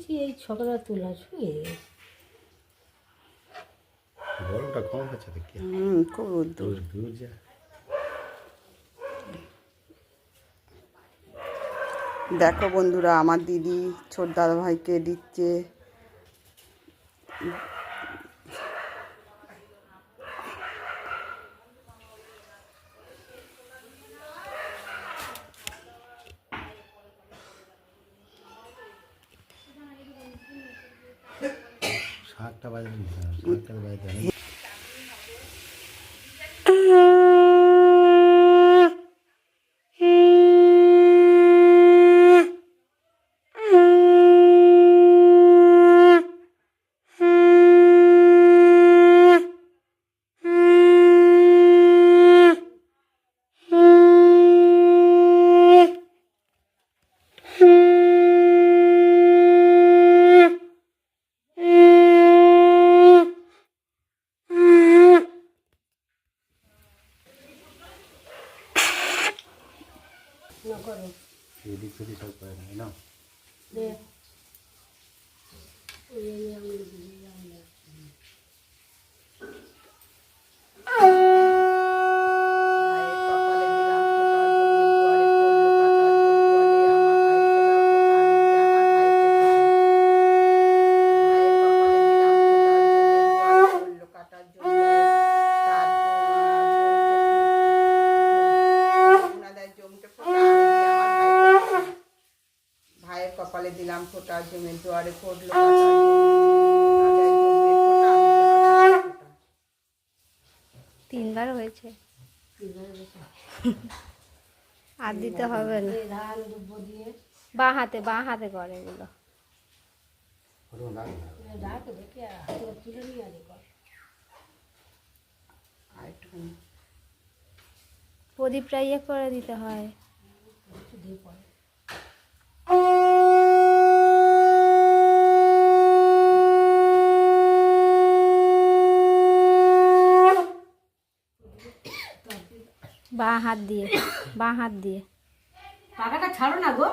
দিয়েছি এই সকালে তোলা শুয়ে গরমটা কম হচ্ছে দেখি। খুব রোদ্দুর। দূর যা দেখো বন্ধুরা, আমার দিদি ছোট দাদা ভাইকে দিচ্ছে শাকটা বাজে, শাকটা বাজে। না করো এদিক সেদিক সব করে নেয় না। দে ওই আঙুল দিয়ে আঙুল কপালে দিলাম ফোঁটা, জমের দুয়ারে পড়লো। 3বার হয়েছে, আর দিতে হবে না। ধান দুব্বো দিয়ে বাঁ হাতে করে এগুলো। ডাকে দেখে হাতে তুলে নিয়ে আগে কর প্রদীপটা ইয়ে করে দিতে হয়। একটু দিয়ে পরে বাঁ হাত দিয়ে পাখাটা ছাড়ো না গো।